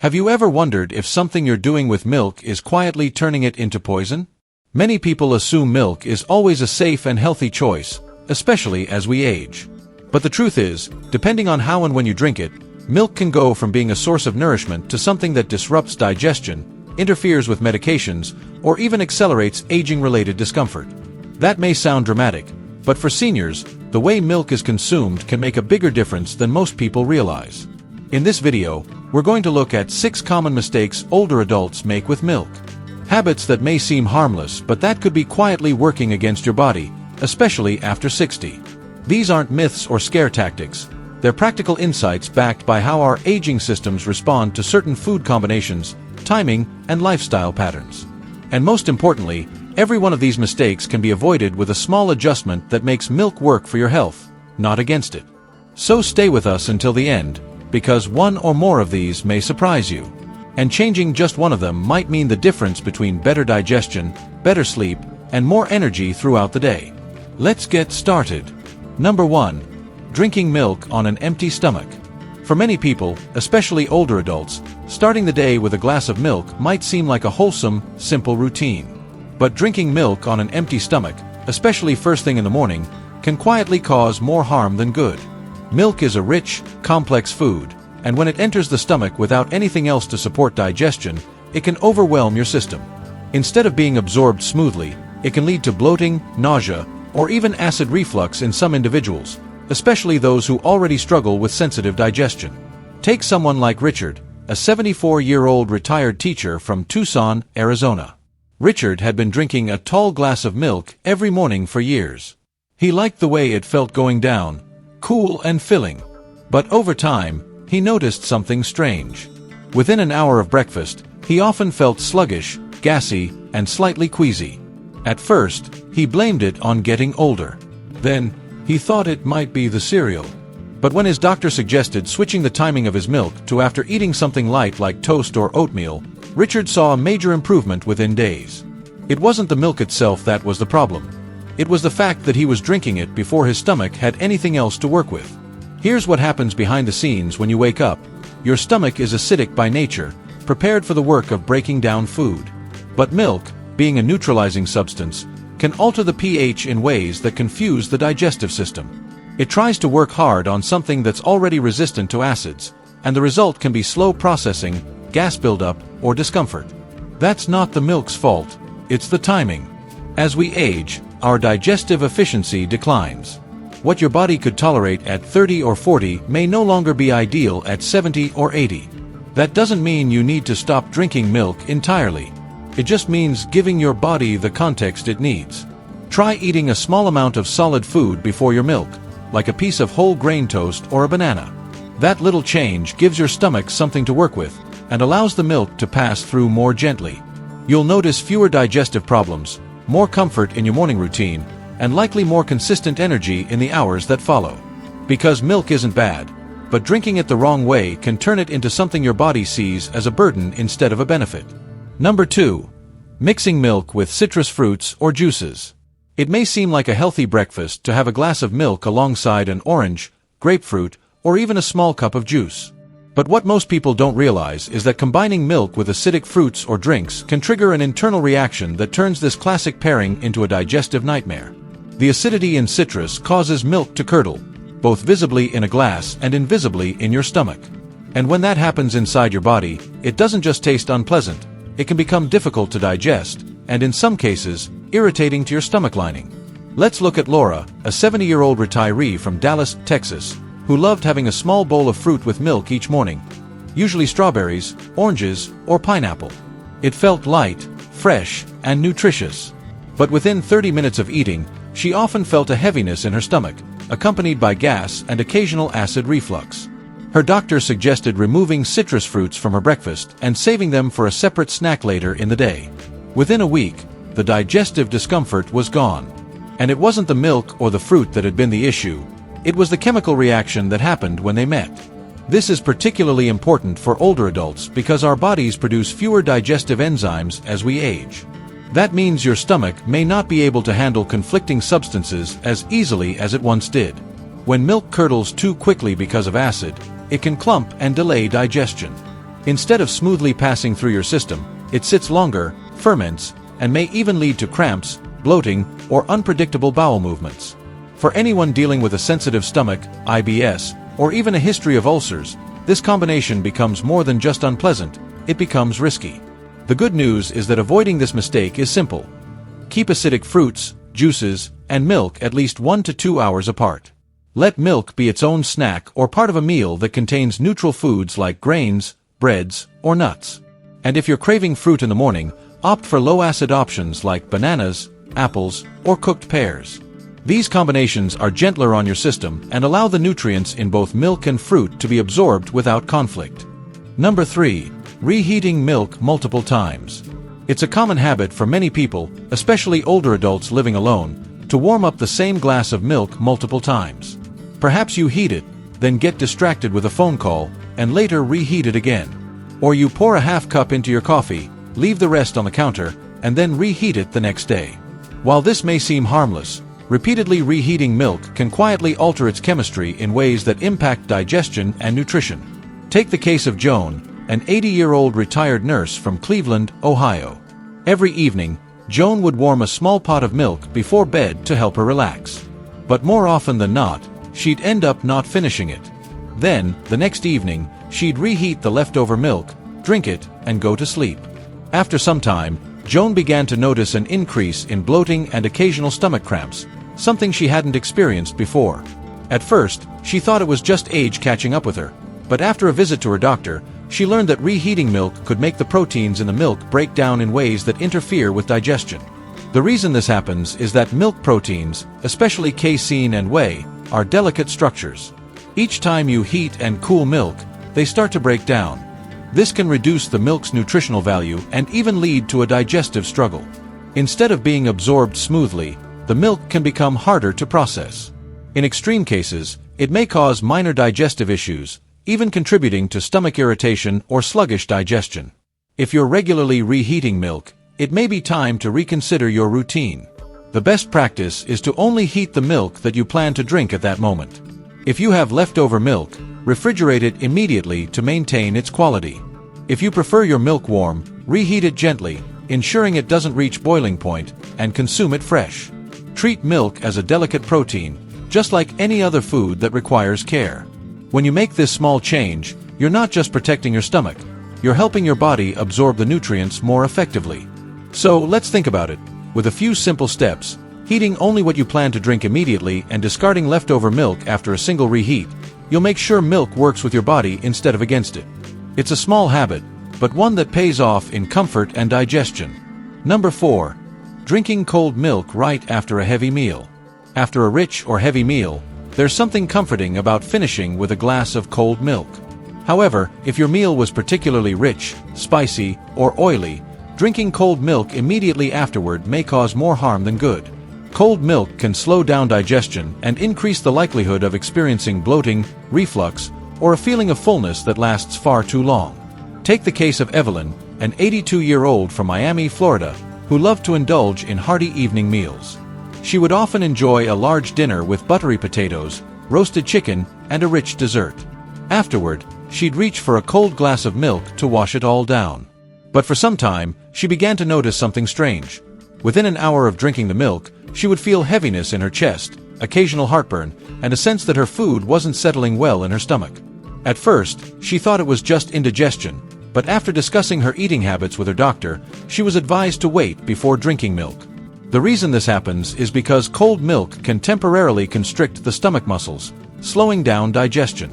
Have you ever wondered if something you're doing with milk is quietly turning it into poison? Many people assume milk is always a safe and healthy choice, especially as we age. But the truth is, depending on how and when you drink it, milk can go from being a source of nourishment to something that disrupts digestion, interferes with medications, or even accelerates aging-related discomfort. That may sound dramatic, but for seniors, the way milk is consumed can make a bigger difference than most people realize. In this video, we're going to look at 6 common mistakes older adults make with milk. Habits that may seem harmless, but that could be quietly working against your body, especially after 60. These aren't myths or scare tactics. They're practical insights backed by how our aging systems respond to certain food combinations, timing, and lifestyle patterns. And most importantly, every one of these mistakes can be avoided with a small adjustment that makes milk work for your health, not against it. So stay with us until the end, because one or more of these may surprise you. And changing just one of them might mean the difference between better digestion, better sleep, and more energy throughout the day. Let's get started. Number 1. Drinking milk on an empty stomach. For many people, especially older adults, starting the day with a glass of milk might seem like a wholesome, simple routine. But drinking milk on an empty stomach, especially first thing in the morning, can quietly cause more harm than good. Milk is a rich, complex food, and when it enters the stomach without anything else to support digestion, it can overwhelm your system. Instead of being absorbed smoothly, it can lead to bloating, nausea, or even acid reflux in some individuals, especially those who already struggle with sensitive digestion. Take someone like Richard, a 74-year-old retired teacher from Tucson, Arizona. Richard had been drinking a tall glass of milk every morning for years. He liked the way it felt going down, cool and filling. But over time, he noticed something strange. Within an hour of breakfast, he often felt sluggish, gassy, and slightly queasy. At first, he blamed it on getting older. Then, he thought it might be the cereal. But when his doctor suggested switching the timing of his milk to after eating something light like toast or oatmeal, Richard saw a major improvement within days. It wasn't the milk itself that was the problem. It was the fact that he was drinking it before his stomach had anything else to work with. Here's what happens behind the scenes when you wake up. Your stomach is acidic by nature, prepared for the work of breaking down food. But milk, being a neutralizing substance, can alter the pH in ways that confuse the digestive system. It tries to work hard on something that's already resistant to acids, and the result can be slow processing, gas buildup, or discomfort. That's not the milk's fault, it's the timing. As we age, our digestive efficiency declines. What your body could tolerate at 30 or 40 may no longer be ideal at 70 or 80. That doesn't mean you need to stop drinking milk entirely. It just means giving your body the context it needs. Try eating a small amount of solid food before your milk, like a piece of whole grain toast or a banana. That little change gives your stomach something to work with, and allows the milk to pass through more gently. You'll notice fewer digestive problems, more comfort in your morning routine, and likely more consistent energy in the hours that follow. Because milk isn't bad, but drinking it the wrong way can turn it into something your body sees as a burden instead of a benefit. Number 2. Mixing milk with citrus fruits or juices. It may seem like a healthy breakfast to have a glass of milk alongside an orange, grapefruit, or even a small cup of juice. But what most people don't realize is that combining milk with acidic fruits or drinks can trigger an internal reaction that turns this classic pairing into a digestive nightmare. The acidity in citrus causes milk to curdle, both visibly in a glass and invisibly in your stomach. And when that happens inside your body, it doesn't just taste unpleasant. It can become difficult to digest, and in some cases, irritating to your stomach lining. Let's look at Laura, a 70-year-old retiree from Dallas, Texas, who loved having a small bowl of fruit with milk each morning, usually strawberries, oranges, or pineapple. It felt light, fresh, and nutritious. But within 30 minutes of eating, she often felt a heaviness in her stomach, accompanied by gas and occasional acid reflux. Her doctor suggested removing citrus fruits from her breakfast and saving them for a separate snack later in the day. Within a week, the digestive discomfort was gone. And it wasn't the milk or the fruit that had been the issue. It was the chemical reaction that happened when they met. This is particularly important for older adults because our bodies produce fewer digestive enzymes as we age. That means your stomach may not be able to handle conflicting substances as easily as it once did. When milk curdles too quickly because of acid, it can clump and delay digestion. Instead of smoothly passing through your system, it sits longer, ferments, and may even lead to cramps, bloating, or unpredictable bowel movements. For anyone dealing with a sensitive stomach, IBS, or even a history of ulcers, this combination becomes more than just unpleasant, it becomes risky. The good news is that avoiding this mistake is simple. Keep acidic fruits, juices, and milk at least 1 to 2 hours apart. Let milk be its own snack or part of a meal that contains neutral foods like grains, breads, or nuts. And if you're craving fruit in the morning, opt for low-acid options like bananas, apples, or cooked pears. These combinations are gentler on your system and allow the nutrients in both milk and fruit to be absorbed without conflict. Number 3. Reheating milk multiple times. It's a common habit for many people, especially older adults living alone, to warm up the same glass of milk multiple times. Perhaps you heat it, then get distracted with a phone call, and later reheat it again. Or you pour a half cup into your coffee, leave the rest on the counter, and then reheat it the next day. While this may seem harmless, repeatedly reheating milk can quietly alter its chemistry in ways that impact digestion and nutrition. Take the case of Joan, an 80-year-old retired nurse from Cleveland, Ohio. Every evening, Joan would warm a small pot of milk before bed to help her relax. But more often than not, she'd end up not finishing it. Then, the next evening, she'd reheat the leftover milk, drink it, and go to sleep. After some time, Joan began to notice an increase in bloating and occasional stomach cramps, something she hadn't experienced before. At first, she thought it was just age catching up with her, but after a visit to her doctor, she learned that reheating milk could make the proteins in the milk break down in ways that interfere with digestion. The reason this happens is that milk proteins, especially casein and whey, are delicate structures. Each time you heat and cool milk, they start to break down. This can reduce the milk's nutritional value and even lead to a digestive struggle. Instead of being absorbed smoothly, the milk can become harder to process. In extreme cases, it may cause minor digestive issues, even contributing to stomach irritation or sluggish digestion. If you're regularly reheating milk, it may be time to reconsider your routine. The best practice is to only heat the milk that you plan to drink at that moment. If you have leftover milk, refrigerate it immediately to maintain its quality. If you prefer your milk warm, reheat it gently, ensuring it doesn't reach boiling point, and consume it fresh. Treat milk as a delicate protein, just like any other food that requires care. When you make this small change, you're not just protecting your stomach, you're helping your body absorb the nutrients more effectively. So let's think about it. With a few simple steps, heating only what you plan to drink immediately and discarding leftover milk after a single reheat, you'll make sure milk works with your body instead of against it. It's a small habit, but one that pays off in comfort and digestion. Number 4. Drinking cold milk right after a heavy meal. After a rich or heavy meal, there's something comforting about finishing with a glass of cold milk. However, if your meal was particularly rich, spicy, or oily, drinking cold milk immediately afterward may cause more harm than good. Cold milk can slow down digestion and increase the likelihood of experiencing bloating, reflux, or a feeling of fullness that lasts far too long. Take the case of Evelyn, an 82-year-old from Miami, Florida, who loved to indulge in hearty evening meals. She would often enjoy a large dinner with buttery potatoes, roasted chicken, and a rich dessert. Afterward, she'd reach for a cold glass of milk to wash it all down. But for some time, she began to notice something strange. Within an hour of drinking the milk, she would feel heaviness in her chest, occasional heartburn, and a sense that her food wasn't settling well in her stomach. At first, she thought it was just indigestion, but after discussing her eating habits with her doctor, she was advised to wait before drinking milk. The reason this happens is because cold milk can temporarily constrict the stomach muscles, slowing down digestion.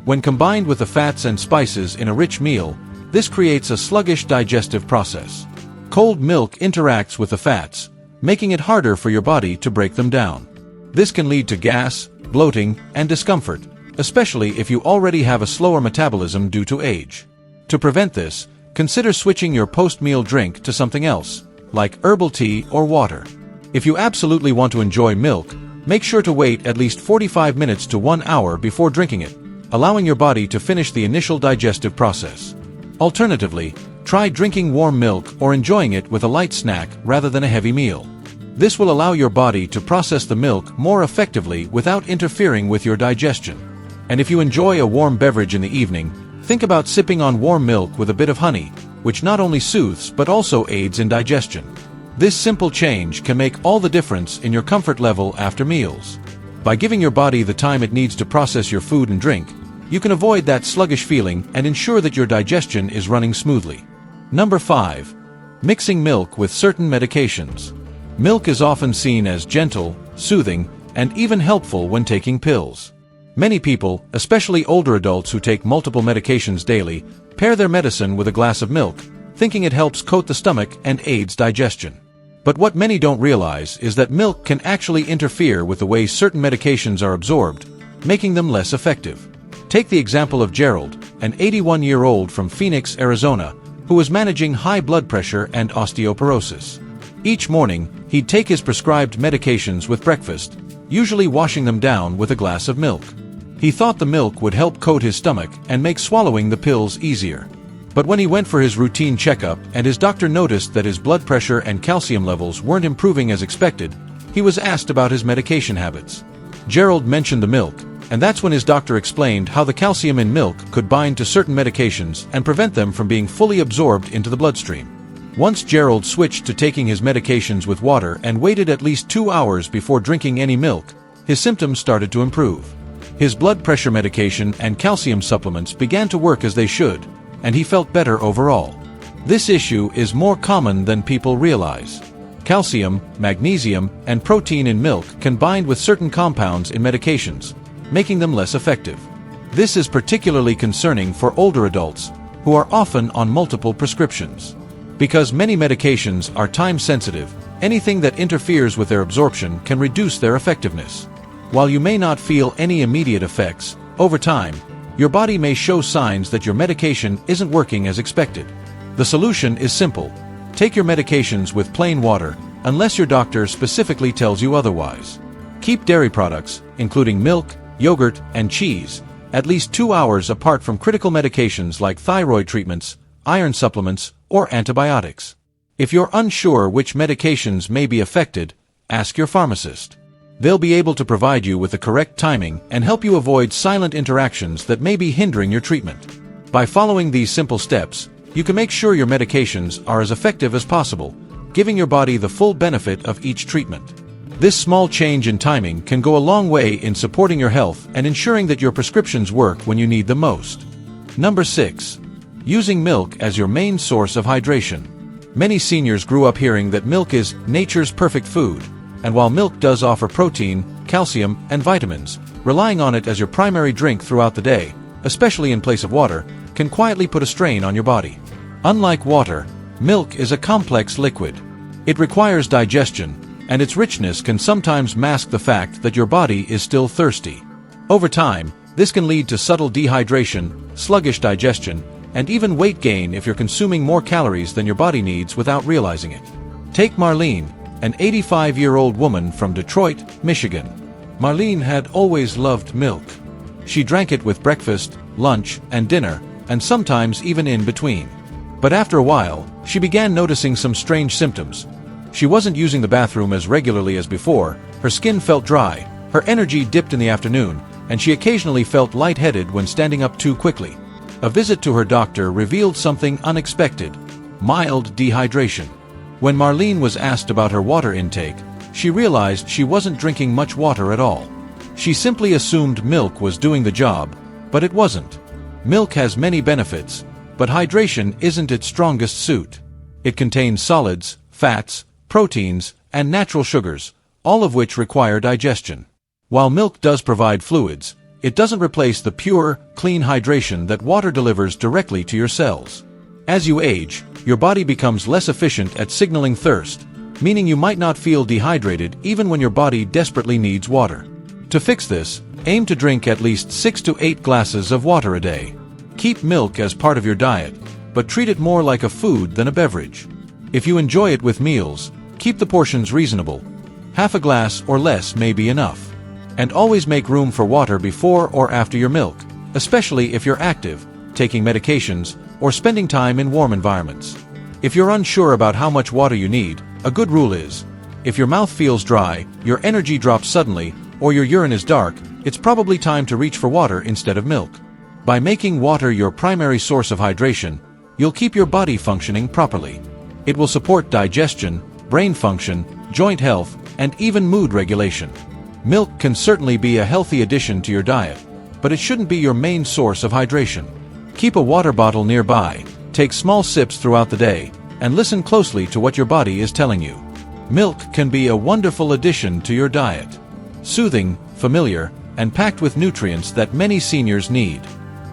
When combined with the fats and spices in a rich meal, this creates a sluggish digestive process. Cold milk interacts with the fats, making it harder for your body to break them down. This can lead to gas, bloating, and discomfort, especially if you already have a slower metabolism due to age. To prevent this, consider switching your post-meal drink to something else, like herbal tea or water. If you absolutely want to enjoy milk, make sure to wait at least 45 minutes to 1 hour before drinking it, allowing your body to finish the initial digestive process. Alternatively, try drinking warm milk or enjoying it with a light snack rather than a heavy meal. This will allow your body to process the milk more effectively without interfering with your digestion. And if you enjoy a warm beverage in the evening, Think about sipping on warm milk with a bit of honey, which not only soothes but also aids in digestion. This simple change can make all the difference in your comfort level after meals. By giving your body the time it needs to process your food and drink, you can avoid that sluggish feeling and ensure that your digestion is running smoothly. Number 5. Mixing milk with certain medications. Milk is often seen as gentle, soothing, and even helpful when taking pills. Many people, especially older adults who take multiple medications daily, pair their medicine with a glass of milk, thinking it helps coat the stomach and aids digestion. But what many don't realize is that milk can actually interfere with the way certain medications are absorbed, making them less effective. Take the example of Gerald, an 81-year-old from Phoenix, Arizona, who was managing high blood pressure and osteoporosis. Each morning, he'd take his prescribed medications with breakfast, usually washing them down with a glass of milk. He thought the milk would help coat his stomach and make swallowing the pills easier. But when he went for his routine checkup and his doctor noticed that his blood pressure and calcium levels weren't improving as expected, he was asked about his medication habits. Gerald mentioned the milk, and that's when his doctor explained how the calcium in milk could bind to certain medications and prevent them from being fully absorbed into the bloodstream. Once Gerald switched to taking his medications with water and waited at least 2 hours before drinking any milk, his symptoms started to improve. His blood pressure medication and calcium supplements began to work as they should, and he felt better overall. This issue is more common than people realize. Calcium, magnesium, and protein in milk can bind with certain compounds in medications, making them less effective. This is particularly concerning for older adults, who are often on multiple prescriptions. Because many medications are time-sensitive, anything that interferes with their absorption can reduce their effectiveness. While you may not feel any immediate effects, over time, your body may show signs that your medication isn't working as expected. The solution is simple. Take your medications with plain water, unless your doctor specifically tells you otherwise. Keep dairy products, including milk, yogurt, and cheese, at least 2 hours apart from critical medications like thyroid treatments, iron supplements, or antibiotics. If you're unsure which medications may be affected, ask your pharmacist. They'll be able to provide you with the correct timing and help you avoid silent interactions that may be hindering your treatment. By following these simple steps, you can make sure your medications are as effective as possible, giving your body the full benefit of each treatment. This small change in timing can go a long way in supporting your health and ensuring that your prescriptions work when you need them most. Number 6. Using milk as your main source of hydration. Many seniors grew up hearing that milk is nature's perfect food, and while milk does offer protein, calcium, and vitamins, relying on it as your primary drink throughout the day, especially in place of water, can quietly put a strain on your body. Unlike water, milk is a complex liquid. It requires digestion, and its richness can sometimes mask the fact that your body is still thirsty. Over time, this can lead to subtle dehydration, sluggish digestion, and even weight gain if you're consuming more calories than your body needs without realizing it. Take Marlene, an 85-year-old woman from Detroit, Michigan. Marlene had always loved milk. She drank it with breakfast, lunch, and dinner, and sometimes even in between. But after a while, she began noticing some strange symptoms. She wasn't using the bathroom as regularly as before, her skin felt dry, her energy dipped in the afternoon, and she occasionally felt lightheaded when standing up too quickly. A visit to her doctor revealed something unexpected: mild dehydration. When Marlene was asked about her water intake, she realized she wasn't drinking much water at all. She simply assumed milk was doing the job, but it wasn't. Milk has many benefits, but hydration isn't its strongest suit. It contains solids, fats, proteins, and natural sugars, all of which require digestion. While milk does provide fluids, it doesn't replace the pure, clean hydration that water delivers directly to your cells. As you age, your body becomes less efficient at signaling thirst, meaning you might not feel dehydrated even when your body desperately needs water. To fix this, aim to drink at least 6 to 8 glasses of water a day. Keep milk as part of your diet, but treat it more like a food than a beverage. If you enjoy it with meals, keep the portions reasonable. Half a glass or less may be enough. And always make room for water before or after your milk, especially if you're active, taking medications, or spending time in warm environments. If you're unsure about how much water you need, a good rule is, if your mouth feels dry, your energy drops suddenly, or your urine is dark, it's probably time to reach for water instead of milk. By making water your primary source of hydration, you'll keep your body functioning properly. It will support digestion, brain function, joint health, and even mood regulation. Milk can certainly be a healthy addition to your diet, but it shouldn't be your main source of hydration. Keep a water bottle nearby, take small sips throughout the day, and listen closely to what your body is telling you. Milk can be a wonderful addition to your diet. Soothing, familiar, and packed with nutrients that many seniors need.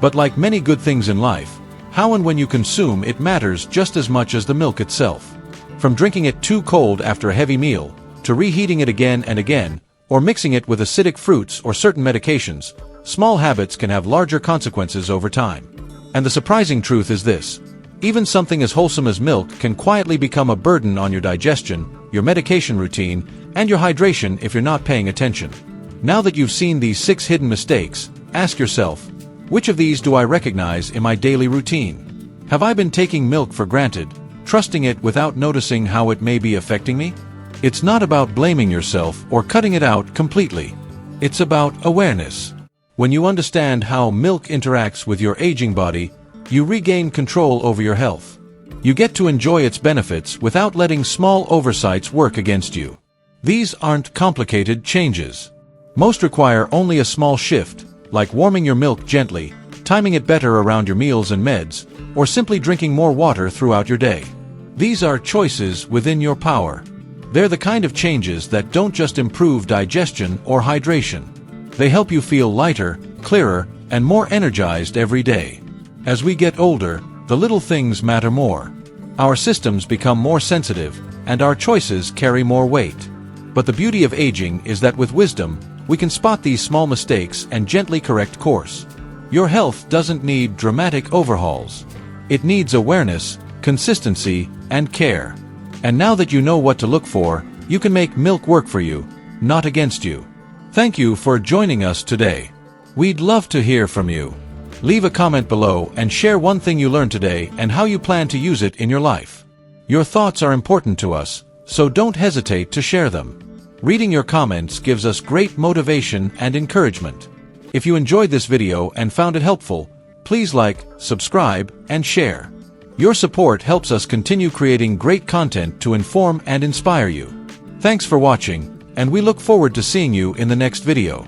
But like many good things in life, how and when you consume it matters just as much as the milk itself. From drinking it too cold after a heavy meal, to reheating it again and again, or mixing it with acidic fruits or certain medications, small habits can have larger consequences over time. And the surprising truth is this: even something as wholesome as milk can quietly become a burden on your digestion, your medication routine, and your hydration if you're not paying attention. Now that you've seen these 6 hidden mistakes, ask yourself, which of these do I recognize in my daily routine? Have I been taking milk for granted, trusting it without noticing how it may be affecting me? It's not about blaming yourself or cutting it out completely. It's about awareness. When you understand how milk interacts with your aging body, you regain control over your health. You get to enjoy its benefits without letting small oversights work against you. These aren't complicated changes. Most require only a small shift, like warming your milk gently, timing it better around your meals and meds, or simply drinking more water throughout your day. These are choices within your power. They're the kind of changes that don't just improve digestion or hydration. They help you feel lighter, clearer, and more energized every day. As we get older, the little things matter more. Our systems become more sensitive, and our choices carry more weight. But the beauty of aging is that with wisdom, we can spot these small mistakes and gently correct course. Your health doesn't need dramatic overhauls. It needs awareness, consistency, and care. And now that you know what to look for, you can make milk work for you, not against you. Thank you for joining us today. We'd love to hear from you. Leave a comment below and share one thing you learned today and how you plan to use it in your life. Your thoughts are important to us, so don't hesitate to share them. Reading your comments gives us great motivation and encouragement. If you enjoyed this video and found it helpful, please like, subscribe, and share. Your support helps us continue creating great content to inform and inspire you. Thanks for watching, and we look forward to seeing you in the next video.